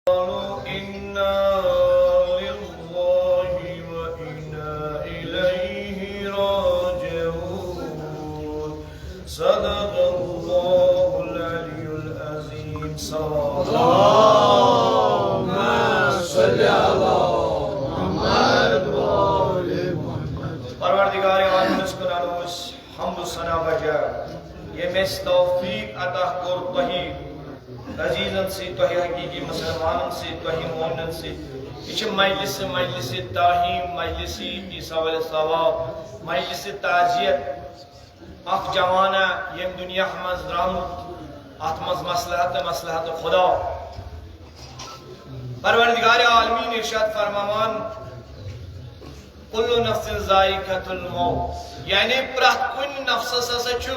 قالوا إنا لله وإنا إليه راجعون صدق الله العلي العظيم اللهم صل على محمد وآل محمد. پروردگار عالم اس کنانوس حمد و ثنا بجا یمس توفیق عطا کور تہی عزیزن سی تہی حقیقی مسلمانن سی تہی مومنن سی یہ مجلس تعہیم مجلس عیسیٰ علیہ السلام مجلس تعزیت اخ جوانہ یم دنیا مز درامت ات مز مصلحت خدا پروردگار عالمین ارشاد فرماوان کل نفس ذائقۃ الموت یعنی پرت کن نفسس ہسا چھ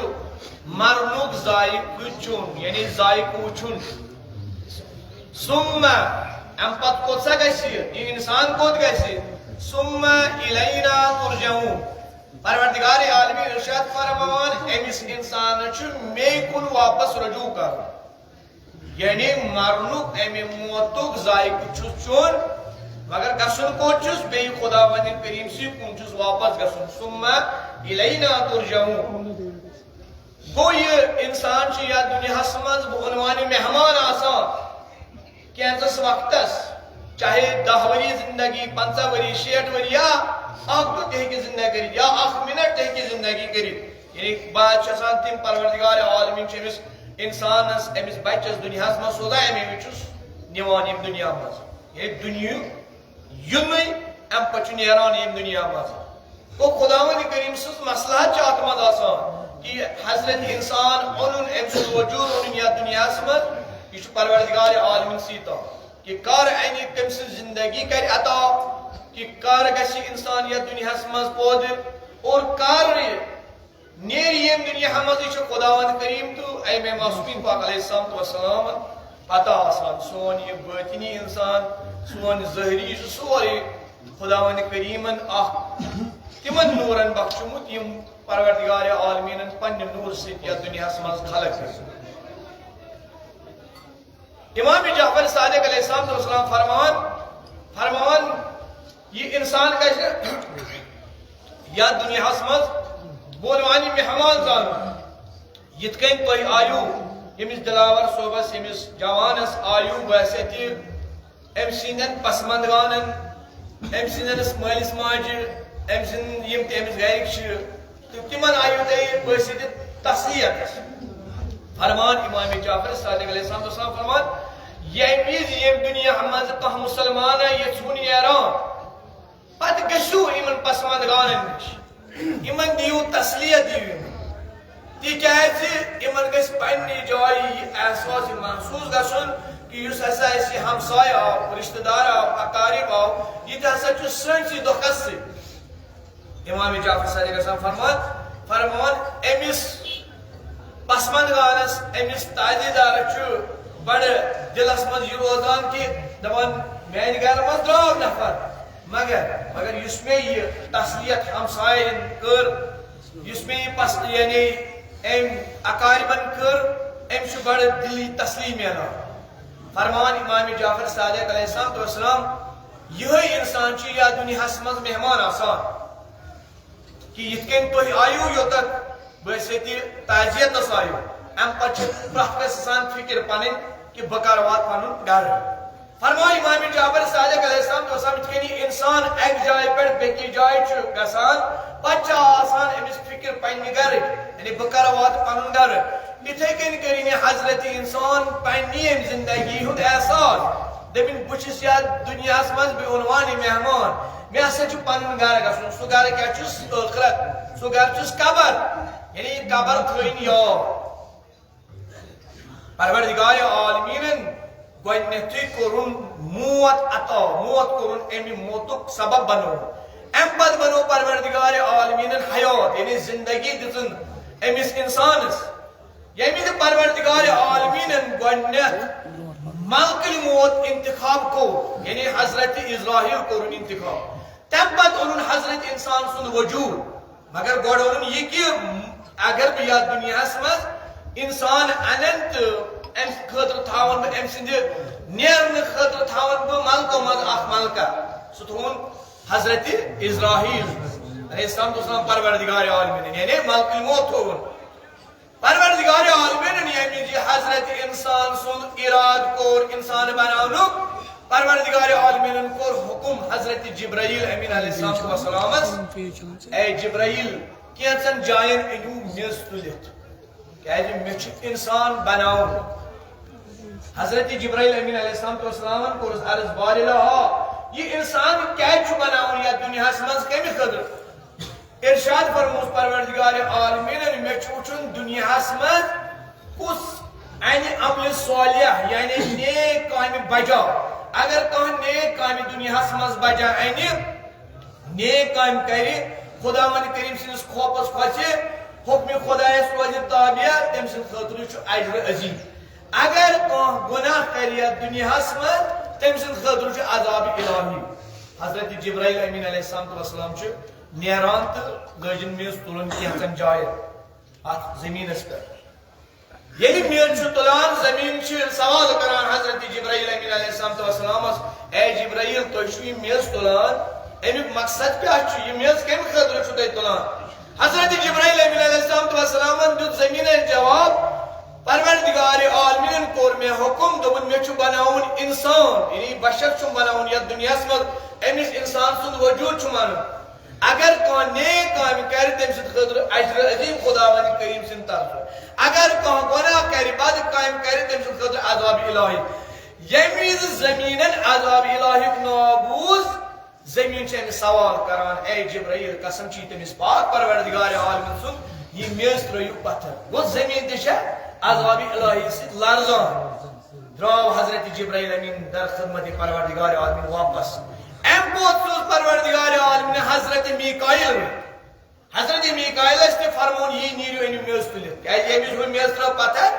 مرنک ذائقہ چون یعنی ذائقہ وچھن ثم ام پت کوت سا گژھِ یہ انسان کوت گژھِ ثم الینا ترجعون پروردگار عالمین ارشاد فرماوان امس انسان چھ مے کن واپس رجوع کر یعنی مرنک امی موتک ذائقہ چھس چون مگر گسن کوت چھس بی خدا وند کریم سی کن چھس واپس گسن ثم الینا ترجعون گو یہ انسان چھ یا دنیا مز عنوان مہمان آسان کینتس وقتس چاہے 10 وری زندگی 50 وری 60 وری یا اخ دو تہکی زندگی کرید یا اخ منٹ تہکی زندگی کرید یعنی بات چھسان تم پروردگار عالمین چھ امس انسانس امس بچس دنیا مز سوزا امی وچس نیوان یم دنیا مز یعنی دنیا یونی ام پچ نیران یم دنیا مز وہ خداوند کریم سز مصلحت چھ ات مز آسان کہ حضرت انسان اونن ام سز وجود اونن یا دنیا مز یہ پروردگار عالمین سیتا کہ کار اینی تم سز زندگی کر عطا کہ کار گسی انسان یا دنیا مز پود اور کار نیر یم دنیا مز یہ خداوند کریم تو اے میں معصومین پاک علیہ السلام عطا آسان سون یہ باطنی انسان سون ظاہری سورے خداوند کریمن اخ تمن نورن بخشمت یم پروردگار عالمین پنہ نور ست یا دنیا مز خلق امام جعفر صادق علیہ السلام فرمان یہ انسان کا یا دنیا مز بولوانی مہمان زان یت کن تھی آیو یمس دلاور صوبس یمس جوانس آیو ویسے تہ ام سندن پسماندگانن ام سندس مالس ماجہ ام سند یم تہ امس گرک تمن آیو تہ ویسے تہ تسلیت فرمان امام جعفر صادق علیہ السلام فرمان یم وز یم دنیا مز کھانا مسلمان یژھن نیران پتہ گژھو یمن پسماندگانن نش یمن دیو تسلیت دیو تکیاز یمن گژھِ پننہِ جایہِ یہ احساس محسوس گژھن کہ اس ہسا اسی ہمسایہ آو رشتہ دار آو اقارب آو یہ ہسا چھ سنسی دکھس سے امام جعفر صادق علیہ السلام فرمان امس پسماندگانس امس تاجیدار چھ بڑ دلس مز یہ روزان کہ دپان میانہ گھر مز درٛاو نفر مگر اس میں یہ تسلیت ہمسائن کر اس میں یہ یعنی ام اقاربن کر ام چھ بڑ دلی تسلیم ملان فرمان امام جعفر صادق علیہ السلام یہ انسان چھ یا دنیا مز مہمان آسان کہ یت کن تھی آیو یوتک ویسے تہ تعزیت آیو ام پتہ پرت کسان فکر پن کہ بہ کر وات پن گھر فرمان امام جعفر صادق علیہ السلام یت کن انسان ایک جائے پہ بیکی جائے گسان پتہ آسان امس فکر پنہ گھر یعنی بہ کر وات پن گھر اتھے کن کرین حضرت انسان پننی زندگی ہند احساس دپن بچس یا دنیا مز بے عنوان مہمان مے ہسا چھ پن گھر گھن سہ گھر کیا چھس ٲخرت سہ گھر چھس قبر یعنی قبر تھٲیِن یاد پروردگار عالمینن گۄڈنیٚتھٕے کوٚرُن موت عطا موت کوٚرُن امہِ موتُک سبب بنو ام پتہٕ بنو پروردگار عالمینن حیات یعنی زندگی دِژٕن أمِس انسانس ییٚمہِ دِ پروردگار عالمینن گۄڈنیٚتھ ملکل موت انتخاب کوٚر یعنی حضرت اسرائیل کوٚرُن انتخاب تمہِ پتہٕ اوٚنُن حضرت انسان سُنٛد وجوٗد مگر گۄڈٕ اوٚنُن یہِ کہِ اگر بہٕ یتھ دُنیاہس منٛز انسان انن تہٕ ام خاطر تھاون ام سند نیرن خاطر تھاون بہ ملکو مز اخ ملکہ سہ تھون حضرت اسرائیل علیہ السلام پروردگار عالمین یعنی ملک الموت تھون پروردگار عالمین یعنی حضرت انسان سن اراد کور انسان بناونک پروردگار عالمین کور حکم حضرت جبرائیل امین علیہ السلام اے جبرائیل کینچن جائن انو میز تلت کہ مے انسان بناون حضرت جبرائیل امین علیہ السلام کور عرض بارلا یہ انسان کیا بناون یا دنیا مز کمی خاطر ارشاد فرموس پروردگار عالمین مے وچن دنیا مز کس یعنی عمل صالح یعنی نیک کام بجا اگر کان نیک کام دنیا مز بجا یعنی نیک کام کری خدا من کریم سنس خوفس کھوچے حکم خدایس روز تابع تم سن خاطر اجر عظیم اگر کان گناہ کری دنیا مز تم سن خاطر عذاب الہی حضرت جبرائیل امین علیہ السلام نیران تو لجن میز تلن کینچن جائن ات زمینس پہ یعنی میز تلان زمین سوال کران حضرت جبرائیل امین علیہ السلام اے جبرائیل تھی میز تلان امیک مقصد کیا یہ میز کم خاطر تھی تلان حضرت جبرائیل امین علیہ السلام دیت زمین جواب پروردگار عالمین کور میں حکم دبن مے بناون انسان یعنی بشر بناون یا دنیا مز امس انسان سند وجود مان اگر کان نیک کام کر تم سند خاطر اجر عظیم خداوند کریم سند طرف اگر کان گناہ کر بد کام کر تم سند خاطر عذاب الہی یمیز زمینن عذاب الہی نابوز زمین چھ سوال کران اے جبرائیل قسم چھ تمس پاک پروردگار عالمین سند یہ میز ترو پتھر وہ زمین تہ عذاب الہی ست لرزان دراو حضرت جبرائیل امین در خدمت پروردگار عالمین واپس ام بوت سوز پروردگار عالمین حضرت میکائیل حضرت میکائیل اس نے فرمون یہ نیرو ان میز تلت کہ یہ میز میز ترو پتھر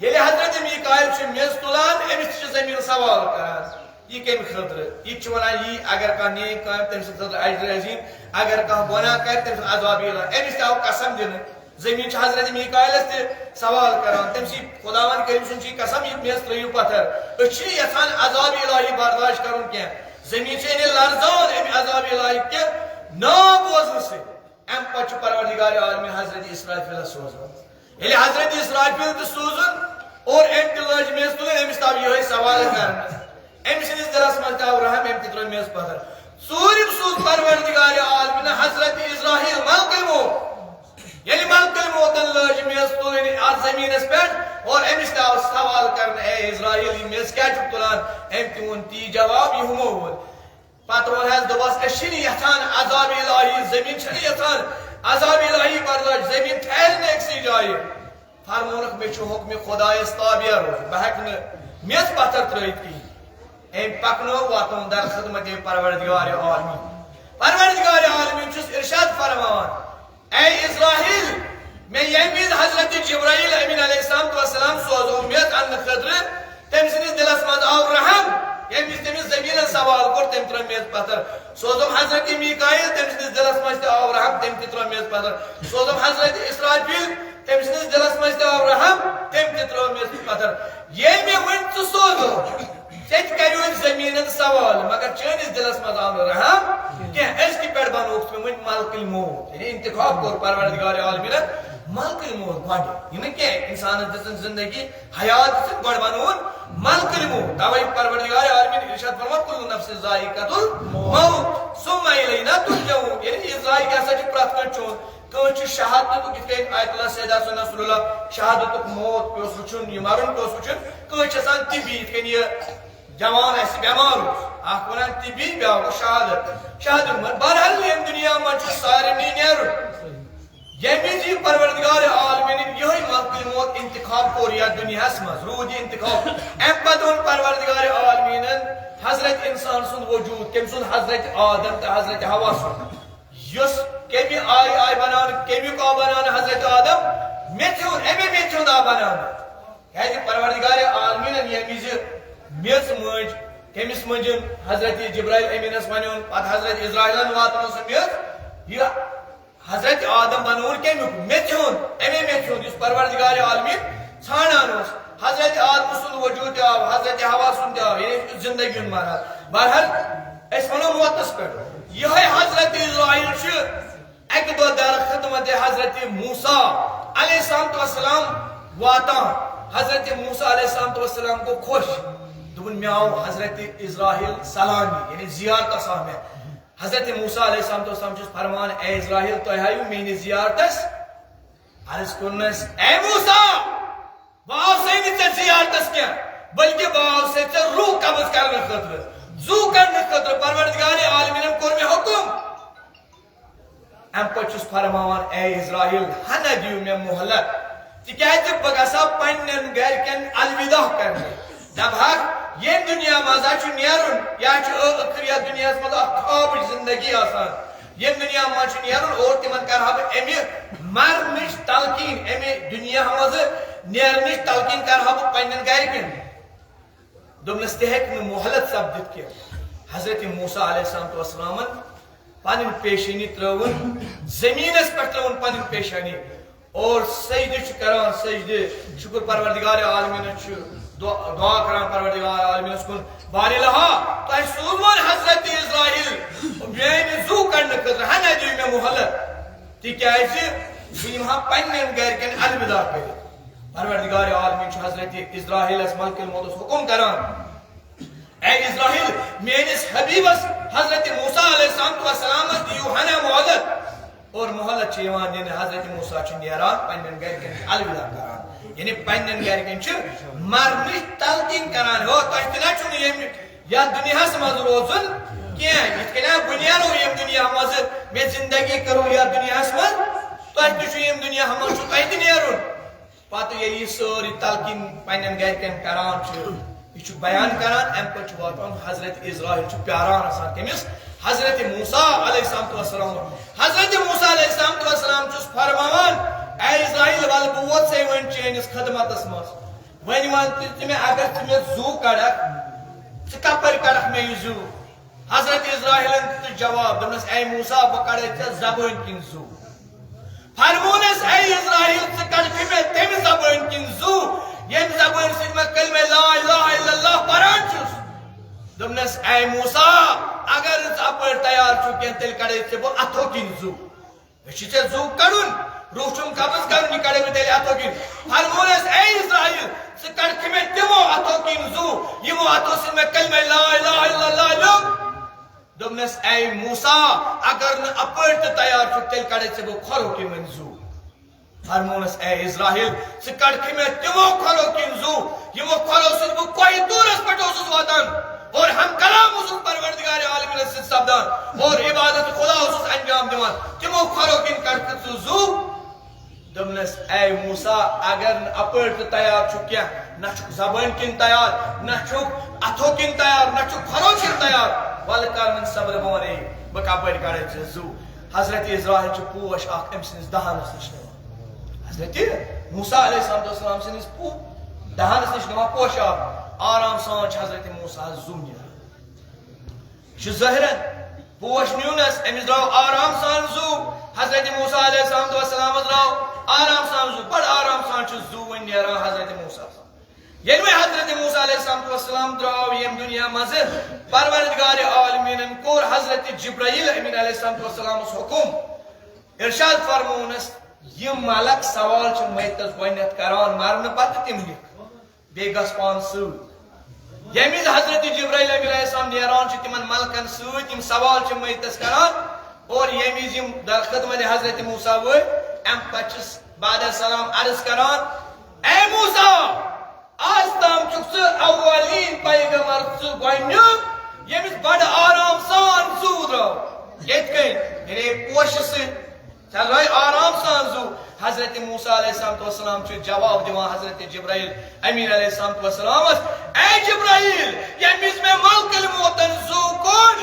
یلی حضرت میکائیل چھ میز تلان امس چھ زمین سوال کران یہ کم خاطر یہ ونان یہ اگر کان نیک کام تم سند خاطر اجر عظیم اگر کان گناہ کر تم سند عذاب الہی امس آو قسم دن زمین حضرت میکائیل سے سوال کران تم سی خداوند کریم سن چھ قسم یہ میز ترو پتھر اس چھ یسان عذاب الہی برداشت کرن کیا زمین چھ لرزان ام عذاب الہی کے نام بوزن سے ام پچ پروردگار عالمین حضرت اسرافیل سوزن یلی حضرت اسرافیل تو سوزن اور ام تلج میز تلن امس تاو یہ سوال کرن ام سندس دلس مز تاو رحم ام تر میز پتھر سورم سوز پروردگار عالمین حضرت اسرائیل ملک الموت یلی ملک الموت لج میز تلن آج زمین اس پیٹ اور امس تاو سوال کرن اے اسرائیل یہ میز کیا چھ تلان ام تون تی جواب یہ ہمو پترون ہے دوباس اشن یتان عذاب الہی زمین چھ یتان عذاب الہی برداشت زمین ٹھہر نے اکسی جائے فرمونک میں چھ حکم خدا اس تابع روز بہک نے میز پتھر ترائیت کی ایم پکنو واتن در خدمت پروردگار عالمین پروردگار عالمین چھ ارشاد فرمان اے اسرائیل میں یہ میز حضرت جبرائیل امین علیہ السلام سوزو میز ان خضر تم سنس دلس مز آو رحم یہ میز تمس زمین سوال کر تم تر میز پتھر سوزم حضرت میکائیل تم سنس دلس مز آو رحم تم تر میز پتھر سوزم حضرت اسرافیل تم سنس دلس مز آو رحم تم تر میز پتھر یہ میں ون تو سوزو سچ کریو زمین سوال مگر چنس دلس مز آو رحم کہ اس کی پیڑ بنوک میں ون ملک الموت یعنی انتخاب کر پروردگار عالمین ملک الموت گوڑ یہ کیا انسان دسن زندگی حیات سے گوڑ بنون ملک الموت توائی پروردگار عالمین ارشاد فرما کل نفس ذائقۃ الموت ثم الینا ترجعون یعنی یہ ذائقہ سچ پرات کر چون کچھ شہادت کی کہ آیت اللہ سیدہ صلی اللہ علیہ وسلم شہادت موت پیوس وچن یہ مرن پیوس وچن کچھ آسان طبی کہ یہ جوان ایسی بیمار آخ ونان طبی بیاو شہادت من بہرحال یہ دنیا من چھ سارے نیر یمی پروردگار عالمین یہ ملک الموت انتخاب کور یا دنیا مز رود یہ انتخاب ام پتون پروردگار عالمین حضرت انسان سند وجود کم سند حضرت آدم تا حضرت حوا سند یس کمی آئی بنان کمی کو بنان حضرت آدم میتھون امی میتھون آ بنان ہے پروردگار عالمین یمی میز مج کمس مجن حضرت جبرائیل امینس ونیون پت حضرت اسرائیل واتن میز یہ حضرت آدم بنون کمیک میتھون امی میتھون اس پروردگار عالمین ژھانڈان حضرت آدم سن وجود آو حضرت ہوا سن آو یعنی زندگی ہند مانا بہرحال اس ونو موتس پہ یہ حضرت اسرائیل اکہ دہ در خدمت حضرت موسیٰ علیہ السلام واتان حضرت موسیٰ علیہ السلام کو خوش دون میں آو حضرت اسرائیل سلامی یعنی زیارت آسان میں حضرت موسیٰ علیہ السلام چیز فرمان اے اسرائیل تو ہے مینی زیارتس عرض کنس اے موسیٰ باو سے نہیں زیارتس کیا بلکہ باو سے روح قبض کرنے خطر زو کرنے خطر پروردگار عالمین کور میں حکم ام پچھس فرمان اے اسرائیل ہنہ دیو میں محلت تکیازِ بہ گژھا پننٮ۪ن گرِکٮ۪ن الوداع کرنے دپہاکھ ییٚمہِ دُنیا منٛز چھُ نیرُن یا چھُ ٲخر یتھ دُنیاہس منٛز اکھ خوابٕچ زندگی آسان ییٚمہِ دُنیا منٛز چھُ نیرُن اور تِمن کرہا بہٕ امہِ مرنٕچ تلقیٖن امہِ دُنیا منٛزٕ نیرنٕچ تلقیٖن کرہا بہٕ پننٮ۪ن گرِکٮ۪ن دوٚپنس تہِ ہیٚکہِ نہٕ مۄہلت سپدِتھ کینٛہہ حضرت موسیٰ علیہ السلامن پنٕنۍ پیشانی ترٲوٕن زٔمیٖنس پٮ۪ٹھ ترٲوٕن پنٕنۍ پیشانی اور سجدہ چھ کران سجدہ شکر پروردگار عالمین چھ دعا کران پروردگار عالمین کن باری لہا تو اے سوزون حضرت اسرائیل میانی زو کرنے خطر ہنہ دیو میں محلت تکیازِ بہ یمہا پننٮ۪ن گرکٮ۪ن الوداع کٔرِتھ پروردگار عالمین چھ حضرت اسرائیلس ملک الموتس حکم کران اے اسرائیل میانس حبیبس حضرت موسیٰ علیہ السلام دیو ہنہ محلت اور محلت چھ یوان یعنی حضرت موسیٰ چھ نیران پننٮ۪ن گرکٮ۪ن الوداع کران یعنی پننٮ۪ن گرکٮ۪ن چھ مرنٕچ تلقیٖن کران ہو تۄہہِ تہِ نہ چھُنہٕ ییٚمہِ یتھ دُنیاہس منٛز روزُن کینٛہہ یِتھ کٔنۍ بہٕ نیرو ییٚمہِ دُنیا منٛزٕ مےٚ زندگی کرو یتھ دُنیاہس منٛز تۄہہِ تہِ چھُ ییٚمہِ دُنیا منٛز چھُ تۄہہِ تہِ نیرُن پتہٕ ییٚلہِ یہِ سٲرٕے تلقیٖن پننٮ۪ن گرکٮ۪ن کران چھُ یہ چھُ بیان کران امہِ پتہٕ چھُ واتان حضرت اسرائیل چھُ پیاران آسان کٔمِس حضرت موسیٰ علیہ السلام حضرت موسیٰ علیہ السلام چھُس فرماوان اے اسرائیل ول بہٕ ووت سے وۄنۍ چٲنِس خدمتس منٛز وۄنۍ ون تہِ مےٚ اگر ژٕ مےٚ زوٗ کڑکھ ژٕ کپٲرۍ کڑکھ مےٚ یہِ زوٗ حضرت اسرائیلن دیُت جواب دوٚپنس اے موسیٰ بہٕ کڑے ژےٚ زبٲنۍ کِنۍ زوٗ فرمونس اے اسرائیل ژٕ کڑکھ مےٚ تمہِ زبٲنۍ کِنۍ زوٗ ییٚمہِ زبٲنۍ سۭتۍ مےٚ کلمہ لا الہ الا اللہ پران چھُس دوٚپنس اے موسیٰ اگر ژٕ اپٲرۍ تیار چھُ کینٛہہ تیٚلہِ کڑے ژےٚ بہٕ اتھو کِنۍ زوٗ مےٚ چھُ ژےٚ زوٗ کڑُن روح چھُم قبض کرُن یہِ کڑے بہٕ تیٚلہِ اتھو کِنۍ فرمونس اے اسرائیل ژٕ کڑکھ مےٚ تِمو اتھو کِنۍ زوٗ یِمو اتھو سۭتۍ مےٚ کلمہ لا الہ الا اللہ لیوٚکھ دوٚپنس اے موسیٰ اگر نہٕ اپٲرۍ تہِ تیار چھُکھ تیٚلہِ کڑے ژےٚ بہٕ کھۄرو کِنۍ وۄنۍ زوٗ فرمونس اے اسرائیل ژٕ کڑکھ مےٚ تِمو کھۄرو کِنۍ زوٗ یِمو کھۄرو سۭتۍ بہٕ کوہِ طوٗرس پٮ۪ٹھ اوسُس واتان اور ہم کلام اوسُس پروردگار عالمینس سۭتۍ سپدان اور عبادت خدا اوسُس انجام دِوان تِمو کھۄرو کِنۍ کڑکھ ژٕ زوٗ دوٚپنس اے موسیٰ اگر نہٕ اپٲرۍ تہِ تیار چھُکھ کینٛہہ نہ چھُکھ زبٲنۍ کِنۍ تیار نہ چھُکھ اتھو کِنۍ تیار نہ چھُکھ کھۄرو کِنۍ تیار ولہٕ کر وۄنۍ صبر بہٕ ونے بہٕ کپٲرۍ کڑے ژےٚ زوٗ حضرت اسرائیل چھُ پوش اکھ أمۍ سٕنٛدِس دہانس نِش نِوان حضرت موسیٰ علیہ السلام سٕنٛدِس دہانس نِش نِوان پوش اکھ آرام سان چھُ حضرت موسیٰ زوٗ نیران یہِ چھُ ظٲہرن پوش نیونس أمِس درٛاو آرام سان زوٗ حضرت موسیٰ علیہ السلام درٛاو آرام سان زوٗ بڑٕ آرام سان چھُ زوٗ وۄنۍ نیران حضرت موسیٰ ییٚلہِ وۄنۍ حضرت موسیٰ علیہ السلام درٛاو ییٚمہِ دُنیا منٛزٕ پروردگار عالمیٖنن کوٚر حضرت جبرائیل امین علیہ السلامس حکم ارشاد فرمونس یِم ملک سوال چھِ مٔیتس گۄڈنٮ۪تھ کران مرنہٕ پتہٕ تِم نِکھ بیٚیہِ گژھ پانہٕ سۭتۍ ییٚمہِ وِزِ حضرت جبرائیل امین علیہ السلام نیران چھِ تِمن ملکن سۭتۍ یِم سوال چھِ مٔیتس کران اور ییٚمہِ وِزِ یِم در خدمت حضرت موسیٰ وٲتۍ امہِ پتہٕ چھِس بعد السلام عرض کران اے موسیٰ آز تام چھُکھ ژٕ اولین پیغمبر ژٕ گۄڈنیُک ییٚمِس بڑٕ آرام سان زوٗ درٛاو یِتھ کٔنۍ یعنی پوشہٕ سۭتۍ ژےٚ درٛاے آرام سان زوٗ حضرت موسیٰ علیہ السلام چھُ جواب دِوان حضرت جبرائیل امین علیہ السلامس اے جبرائیل ییٚمہِ وِزِ مےٚ ملک الموتن زوٗ کوٚڑ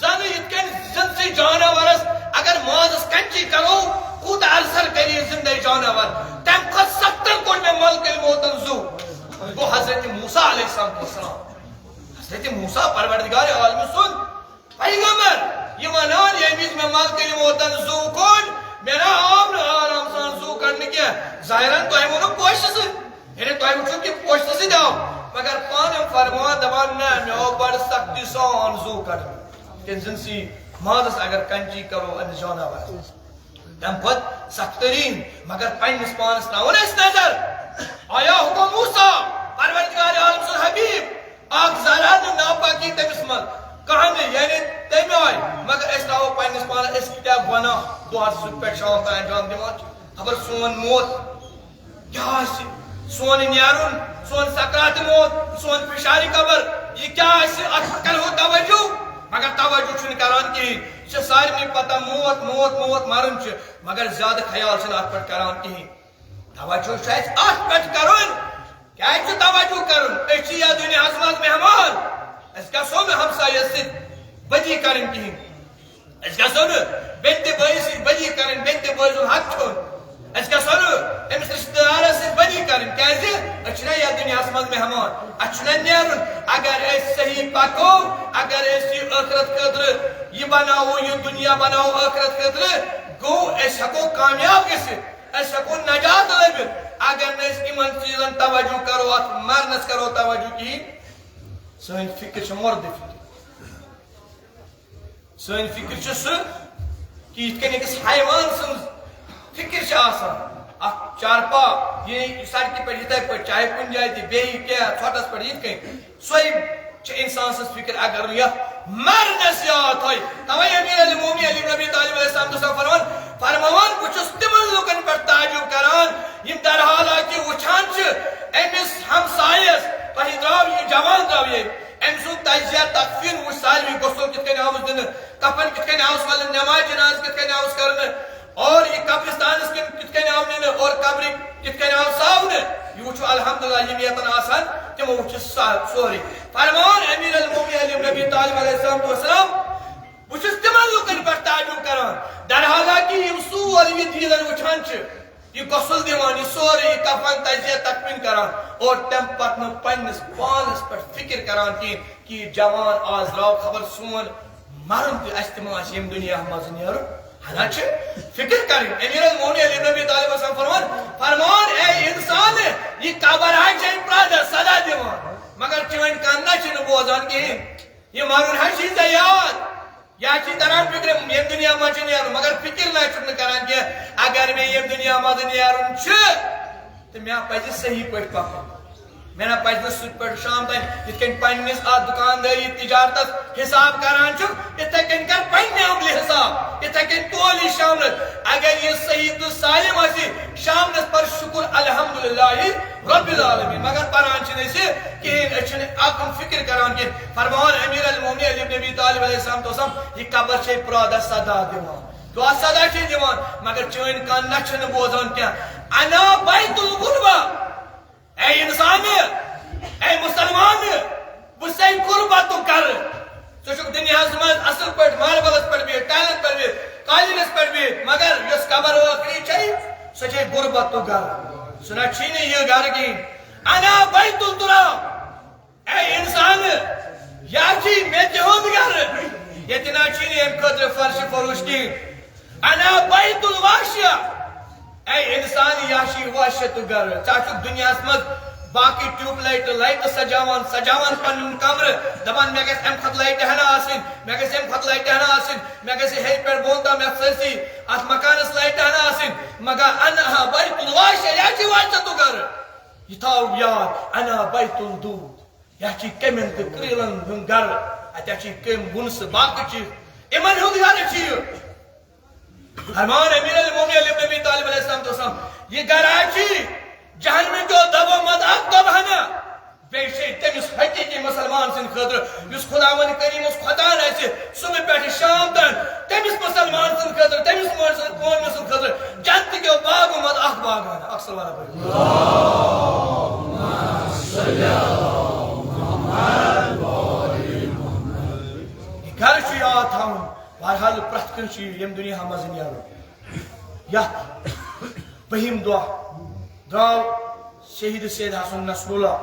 زنہٕ یِتھ کٔنۍ زِندٕ جانورس اگر مازس کنچی کرو کوٗتاہ اثر کری زندٕ جانور تمہِ کھۄتہٕ سختن کوٚڑ مےٚ ملک الموتن زوٗ گوٚو حضرت موسیٰ علیہ السلام حضرت موسیٰ پروردگار عالمہِ سُنٛد پیغمبر یہِ ونان ییٚمہِ وِزِ مےٚ ملک الموتن زوٗ کوٚڑ مےٚ نہ آو نہٕ آرام سان زوٗ کڑنہٕ کینٛہہ ظٲہرن تۄہہِ ووٚنوٕ پوشہٕ سۭتۍ یعنی تۄہہِ وٕچھو کہِ پوشتہٕ سۭتۍ آو مگر پانہٕ فرمان دپان نہ مےٚ آو بڑٕ سختی سان زوٗ کڑنہٕ کہِ زِنسی مازس اگر کنچی کرو أمِس جاناوارس تمہِ پتہٕ سخت تریٖن مگر پننِس پانس تراوُن أسۍ نظر آیا حکم موسیٰ پروردگار عالم سُنٛد حبیب اکھ ذرا نہٕ ناپاکی تٔمِس منٛز کانٛہہ نہٕ یعنی تمہِ آیہِ مگر أسۍ تراوو پننِس پانس أسۍ کۭتیاہ گۄناہ دۄہس صبح پٮ۪ٹھ شام تام انجام دِوان چھِ خبر سون موت کیٛاہ آسہِ سون نیرُن سون سکرات موت سون پِشارِ قبر یہِ کیٛاہ آسہِ اتھ کرہو توجہ مگر توجہ چھُنہٕ کران کِہیٖنۍ یہِ چھِ سارنٕے پتہ موت موت موت مرُن چھُ مگر زیادٕ خیال چھِنہٕ اتھ پٮ۪ٹھ کران کِہیٖنۍ توجہ چھُ اسہِ اتھ پٮ۪ٹھ کرُن کیٛازِ چھُ توجہ کرُن أسۍ چھِ یتھ دُنیاہس منٛز مہمان أسۍ گژھو نہٕ ہمسایس سۭتۍ بدی کرٕنۍ کِہیٖنۍ أسۍ گژھو نہٕ بیٚنہِ تہِ بٲیِس سۭتۍ بدی کرٕنۍ بیٚنہِ تہِ بٲے سُنٛد حق چھُن أسۍ گژھو نہٕ أمِس رشتہٕ دارس سۭتۍ بدی کرٕنۍ کیٛازِ أسۍ چھِنہ یتھ دُنیاہس منٛز مہمان اسہِ چھُنہ نیرُن اگر أسۍ صحیح پکو اگر أسۍ یہِ ٲخرت خٲطرٕ یہِ بناوو یہِ دُنیا بناوو ٲخرت خٲطرٕ گوٚو أسۍ ہٮ۪کو کامیاب گٔژھِتھ أسۍ ہٮ۪کو نجات لٔبِتھ اگر نہٕ أسۍ یِمن چیٖزن توجہ کرو اتھ مرنس کرو توجہ کِہیٖنۍ سٲنۍ فکر چھِ مردٕ فکر سٲنۍ فکر چھِ سُہ کہِ یِتھ کٔنۍ أکِس حیوان سٕنٛز فکر چھِ آسان اکھ چارپا یہِ سڑکہِ پٮ۪ٹھ یِتھے پٲٹھۍ چاہے کُنہِ جایہِ تہِ بیٚیہِ کینٛہہ ژھۄٹس پٮ۪ٹھ یِتھ کٔنۍ سۄے چھِ انسان سٕنٛز فکر اگر نہٕ یتھ مرنس یاد تھٲے توے امیر المومنین علی بن ابی طالب علیہ السلام چھُ فرماوان بہٕ چھُس تِمن لُکن پٮ۪ٹھ تعجب کران یِم درحالہ کہِ وٕچھان چھِ أمِس ہمسایس تۄہہِ درٛاو یہِ جوان درٛاو ییٚتہِ أمۍ سُنٛد تجزیہ تکفیٖن وٕچھ سارِوٕے غسل کِتھ کٔنۍ آوُس دِنہٕ کفن کِتھ کٔنۍ آوُس والنہٕ نماز جناز کِتھ کٔنۍ آوُس کرنہٕ اور یہِ قبرستانس کِتھ کٔنۍ آو نِنہٕ اور قبرِ کِتھ کٔنۍ آو ساونہٕ یہِ وٕچھو الحمدللہ یِم ییٚتٮ۪ن آسان تِمو وٕچھ سورُے فرمان امیر المومنین علی بن ابی طالب علیہ السلام بہٕ چھُس تِمن لُکن پٮ۪ٹھ تعجب کران درحالہ کہِ یِم سورُے یہِ دیٖدن وٕچھان چھِ یہِ غسل دِوان یہِ سورُے یہِ کفن تجزیہ تکفیٖن کران اور تمہِ پتہٕ نہٕ پننِس پانس پٮ۪ٹھ فکر کران کینٛہہ کہِ یہِ جوان آز درٛاو خبر سون مرُن تہِ اسہِ تہِ ما آسہِ ییٚمہِ دُنیا منٛز نیرُن ہنا چھِ فکر کرٕنۍ امیر المومنین علی بن ابی طالب علیہ السلام فرمان اے انسان یہِ قبر ہا چھے پرٛٮ۪تھ سدا دِوان مگر چٲنۍ کنا چھِنہٕ بوزان کِہیٖنۍ یہِ مرُن ہا چھُے ژےٚ یاد یا چھِ تران فکر ییٚمہِ دُنیا منٛز چھُ نیرُن مگر فکر نہ چھُکھ نہٕ کران کینٛہہ اگر مےٚ ییٚمہِ دُنیا منٛز نیرُن چھُ تہٕ مےٚ پزِ صحیح پٲٹھۍ پکُن مےٚ نہ پزِ نہٕ سُہ پٮ۪ٹھ شام تام یِتھ کٔنۍ پننِس اتھ دُکاندٲری تجارتس حساب کران چھُ یِتھے کٔنۍ کر پننہِ عملہِ حساب یِتھے کٔنۍ تول یہِ شامنس اگر یہِ صحیح تہٕ سالم آسہِ شامنس پر شکر الحمدللہ رب العالمین مگر پران چھِنہٕ أسۍ کِہیٖنۍ أسۍ چھِنہٕ اکھ فکر کران کینٛہہ فرمان امیر المومنین علی بن ابی طالب علیہ السلام دوسم یہِ قبر چھے پرٛادہ سدا دِوان دۄہ سدا چھے دِوان مگر چٲنۍ کان نہ چھِنہٕ بوزان کینٛہہ انا بیت الغربہ اے انسان اے مسلمان بہٕ سے غربتُک کرٕ ژٕ چھُکھ دُنیاہس منٛز اصل پٲٹھۍ ماربلس پٮ۪ٹھ بِہِتھ ٹایلس پٮ۪ٹھ بِہِتھ قٲلیٖنس پٮ۪ٹھ بِہِتھ مگر یۄس قبر ٲخری چھے سۄ چھے غربتُک گرٕ سُہ نہ چھُے نہٕ یہِ گرٕ کِہیٖنۍ انا بیت التراب اے انسان یہِ چھُے مےٚ تِہُنٛد گرٕ ییٚتہِ نہ چھُے نہٕ امہِ خٲطرٕ فرشہِ فروش کِہیٖنۍ انا بیت الواشیہ اے انسان یہ چھُے واشیتُک گرٕ ژٕ چھُکھ دُنیاہس منٛز باقی ٹیوب لایٹہٕ سجاوان پنُن کمرٕ دپان مےٚ گژھِ امہِ کھۄتہٕ لایٹہِ ہنا آسٕنۍ مےٚ گژھِ امہِ کھۄتہٕ لایٹہِ ہنا آسٕنۍ مےٚ گژھِ ہیٚرِ پٮ۪ٹھ بۄن تام یتھ سٲرسٕے اتھ مکانس لایٹہِ ہنا آسٕنۍ مگر انا بیت الواشیہ یہ چھُے واشیتُک گرٕ یہ تھاو یاد انا بیت الدود یہ چھُے کیٚمٮ۪ن تہٕ کرٛیٖلن ہُنٛد گرٕ اتہِ چھُے کیٚمۍ گُنسہٕ باقٕے چیٖز یِمن ہُنٛد گرٕ چھُ یہِ فرمان امیر المومنین علی بن ابی طالب علیہ السلام دوسم یہ گرا چھُے جہنمی کیو دبو منٛز اکھ دۄب ہنا بیٚیہِ چھے تٔمِس حقیٖقی مسلمان سٕنٛدِ خٲطرٕ یُس خۄداوند کریم یُس کھۄتان آسہِ صبح پٮ۪ٹھٕ شام تام تٔمِس مسلمان سٕنٛدِ خٲطرٕ تٔمِس مومنہٕ سٕنٛدِ خٲطرٕ جنتہٕ کیو باغو منٛز اکھ باغ ہنا اکھ سلوات یہ گرٕ چھُ یاد تھاوُن بہرحال پرٛٮ۪تھ کٲنٛسہِ چھُ ییٚمہِ دُنیا منٛز نیرُن یتھ بٔہِم دۄہ درٛاو شہید سید حسن نصر اللہ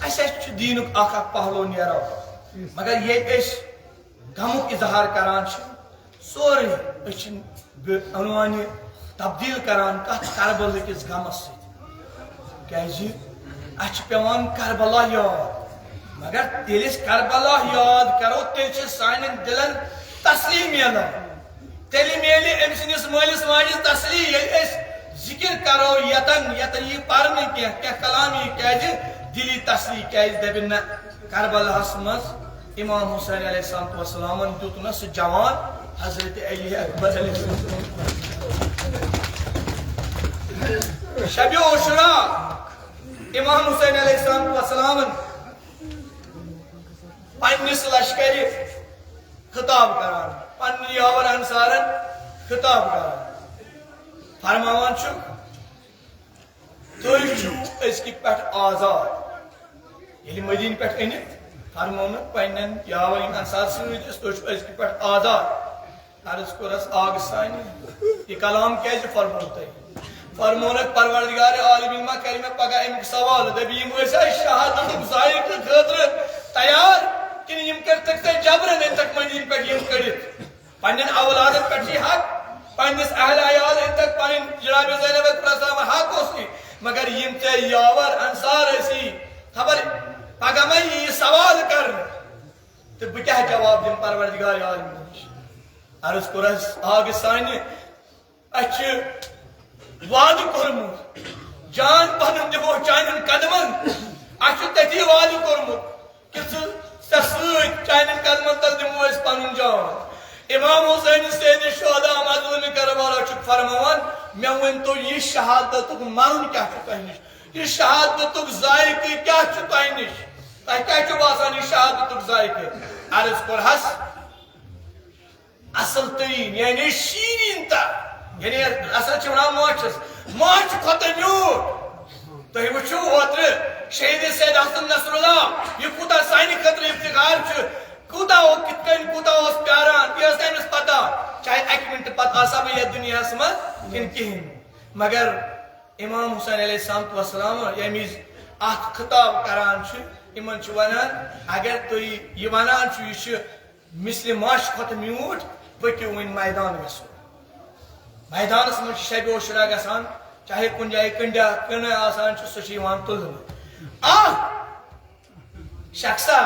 اسہِ چھُ دیٖنُک اکھ اکھ پہلو نیران مگر ییٚتہِ أسۍ غمُک اظہار کران چھِ سورُے أسۍ چھِ عنوانہِ تبدیٖل کران کتھ کربلہٕ کِس غمس سۭتۍ کیازِ اَسہِ چھِ پیٚوان کربلا یاد مگر ییٚلہِ أسۍ کربلا یاد کرو تیٚلہِ چھِ سانٮ۪ن دِلن تسلی میلان تیٚلہِ میلہِ أمۍ سٕنٛدِس مٲلِس ماجہِ تسلی ییٚلہِ أسۍ ذِکر کرو یتن یہِ پرنہٕ کینٛہہ کلام یی کیازِ دِلی تسلی کیازِ دٔپِن نہ کربلاہس منٛز امام حسین علیہ السلام وسلامن دیُت نہ سُہ جوان حضرت علی اکبر علیہ شبِ عاشورا امام حسین علیہ السلام وسلامن پننِس لشکرِ خطاب کران پننہِ یاور انصارن خطاب کران فرماوان چھُکھ تُہۍ چھِو أزکہِ پٮ۪ٹھ آزاد ییٚلہِ مدیٖنہٕ پٮ۪ٹھ أنِتھ فرمونُکھ پننٮ۪ن یاور یِم انصار سۭتۍ ٲسۍ تُہۍ چھِو أزکہِ پٮ۪ٹھ آزاد عرض کوٚرس آگہٕ سانہِ یہِ کلام کیازِ فرموو تۄہہِ فرمونُکھ پروردگار عالمیٖن ما کرِ مےٚ پگاہ امیُک سوال دپہِ یِم ٲسیا شہادتُک ذائقہٕ خٲطرٕ تیار کِنہٕ یِم کٔرتکھ ژےٚ جبرن أنۍتکھ مدیٖنہٕ پٮ۪ٹھ یِم کٔڑِتھ پننٮ۪ن اولادن پٮ۪ٹھ چھِ حق پننِس اہل عیال أنۍتکھ پنٕنۍ جناب زینب السلام حق اوسُے مگر یِم ژےٚ یاور انصار ٲسی خبر پگاہ ما یی سوال کرنہٕ تہٕ بہٕ کیٛاہ جواب دِمہٕ پروردگار عالمیٖن نِش عرض کوٚرس آگہٕ سانہِ اَسہِ چھُ وعدٕ کوٚرمُت جان پنُن دِمو چانٮ۪ن قدمن اَسہِ چھُ تٔتی وعدٕ کوٚرمُت کہِ ژٕ سۭتۍ چانٮ۪ن قدمن تل دِمو أسۍ پنُن جان امام حسین سید شہدا مظلوم کربلا چھُکھ فرماوان مےٚ ؤنۍتو یہِ شہادتُک مرُن کیٛاہ چھُ تۄہہِ نِش یہِ شہادتُک ذائقہٕ کیٛاہ چھُ تۄہہِ نِش تۄہہِ کیٛاہ چھُ باسان یہِ شہادتُک ذائقہٕ عرض کوٚرہس اصل تریٖن یعنی شیٖریٖن تر یعنی اصل چھِ ونان ماچھِ کھۄتہٕ میوٗٹھ تُہۍ وٕچھِو اوترٕ شہیٖد سید حسن نصر اللہ یہِ کوٗتاہ سانہِ خٲطرٕ افتخار چھُ کوٗتاہ کِتھ کٔنۍ کوٗتاہ اوس پیاران یہِ ٲس أمِس پتہ چاہے اکہِ مِنٹہٕ پتہٕ آسا بہٕ یتھ دُنیاہس منٛز کِنہٕ کِہیٖنۍ مگر امام حسین علیہ السلام وسلام ییٚمہِ وِزِ اتھ خطاب کران چھِ یِمن چھُ ونان اگر تُہۍ یہِ ونان چھُ یہِ چھُ مِثلہِ ماچھِ کھۄتہٕ میوٗٹھ پٔکِو وۄنۍ میدان گژھو میدانس منٛز چھِ شبِ عاشورا گژھان چاہے کُنہِ جایہِ کٕنہٕ آسان چھُ سُہ چھُ یِوان تُلنہٕ اکھ شخصا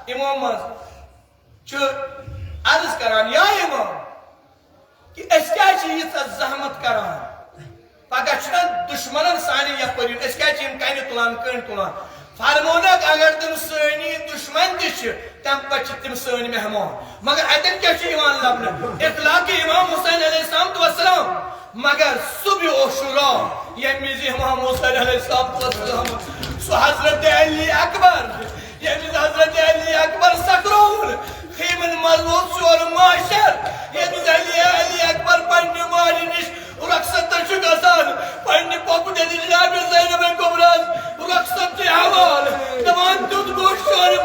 یِمو منٛز چھُ عرض کران یا امام کہ أسۍ کیٛازِ چھِ ییٖژاہ زحمت کران پگاہ چھُنہ دُشمنن سانہِ یپٲرۍ یُن أسۍ کیٛازِ چھِ یِم کنہِ تُلان کٔنۍ تُلان فرمونکھ اگر تِم سٲنی دُشمن تہِ چھِ تمہِ پتہٕ چھِ تِم سٲنۍ مہمان مگر اتٮ۪ن کیٛاہ چھُ یِوان لبنہٕ اطلاقِ امام حسین علیہ السلام وسلام مگر صبح عاشورا ییٚمہِ وِزِ امام حسین علیہ السلام وسلام سُہ حضرت علی اکبر ییٚمہِ وِزِ حضرت علی اکبر سکرووُن خیمن منٛز ووت سورٕ معاشر ییٚمہِ وِزِ علی اکبر پننہِ مالہِ نِش رۄخصت چھُ گژھان پننہِ پۄپہٕ دٔدِ جناب زینب کُبراہس رۄخصت چھِ ہٮ۪وان دپان تیُتھ گوٚو شورٕ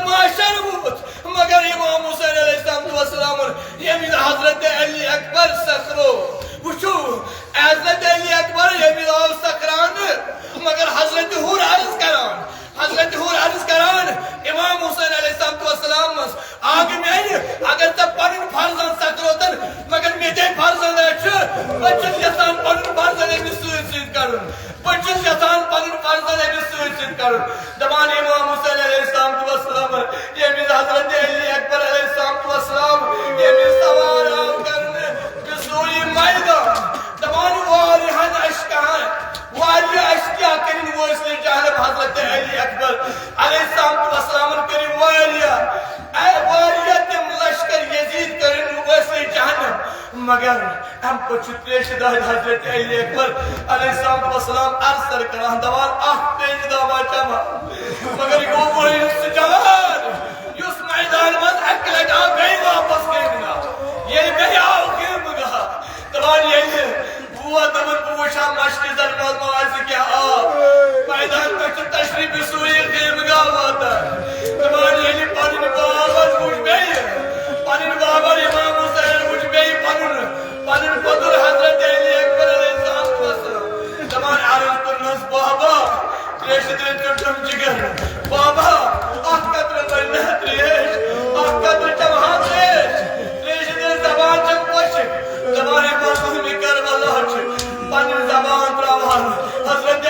معاشر ووت مگر امام حسین علیہ السلام وسلامن ییٚمہِ وِزِ حضرت علی اکبر سکرو وٕچھو حضرت علی اکبر ییٚمہِ وِزِ آو سکراونہٕ مگر حضرت ہُر عرض کران امام حسین علیہ السلام وسلام منٛز آگہٕ میانہِ اگر ژےٚ پنُن فرزند سکروتن مگر مےٚ تے فرزندا چھُ بہٕ چھُس یژھان پنُن فرزند أمِس سۭتۍ سۭتۍ کرُن بہٕ چھُس یژھان پنُن فرزند أمِس سۭتۍ سۭتۍ کرُن دپان امام حسین علیہ السلام وسلام ییٚمہِ وِزِ حضرت علی اکبر علیہ السلام وسلام ییٚمہِ وِزِ سوار آو کرنہٕ بِزوٗری میدان دپان واریاہن اشکہن واریاہ اشکیا کٔرِنۍ وٲصلہِ جانب حضرت علی اکبر علیہ السلام وسلامن کٔرِنۍ واریاہ تِم لشکر یزیٖد کٔرِنۍ وٲصلہِ جانب مگر امہِ پتہٕ چھُ تریشہِ دۄہ حضرت علی اکبر علیہ السلام وسلام عرض کران دپان اکھ تریشہِ دۄہ بچاوان مگر یہِ گوٚو وۄنۍ سُہ جوان یُس میدان منٛز اکہِ لٹہِ آو بیٚیہِ واپس خیمہٕ ییٚلہِ بیٚیہِ آو خیمہٕ دپان ییٚلہِ ووت دپان بہٕ وٕچھِ ہا مشکہِ زن منٛز ما آسہِ کینٛہہ آب میدان پٮ۪ٹھ چھُ تشریٖفہِ سورُے خیمہٕ گاہ واتان دپان ییٚلہِ پنٕنۍ بابر وٕچھ بیٚیہِ پنٕنۍ بابر امام حسین وٕچھ بیٚیہِ پنُن پۄدُر حضرت علی اکبر علیہ السلام وسلام دپان عرض کوٚرنس بابا تریشہِ دِنۍ ژوٚٹُم جِگر بابا اکھ قطرٕ بنہِ نہ تریش اکھ قطرٕ چٮ۪مہٕ ہا تریشہِ دِنۍ زبان چھم پوشہِ دپان امام کربلا چھُ پنٕنۍ زبان تراوان حضرت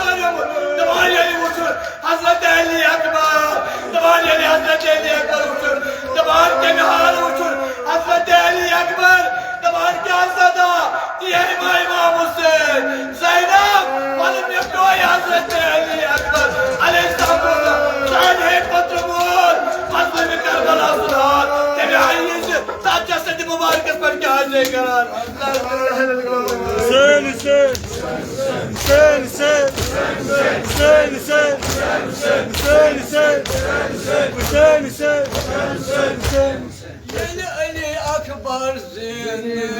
Meryem'in Dıvanyeli uçur Hazreti Ali Ekber Dıvanyeli Hazreti Ali Ekber uçur Dıvan Kemihal uçur Hazreti Ali Ekber Dıvan Kazada diğer İmam Hüseyin Zeynep Hanım yapıyor Hazreti Ali Ekber Aleyhisselam'da Salih Patrumun Hazreti Kerbela Sulhan Tebi'ayyizi Tat cesedi mübarek esmer ki hacı karar Hüseyin Hüseyin Hüseyin Hüseyin Hüseyin Hüseyin Hüseyin Hüseyin Hüseyin Hüseyin Yeni Ali Akbar senin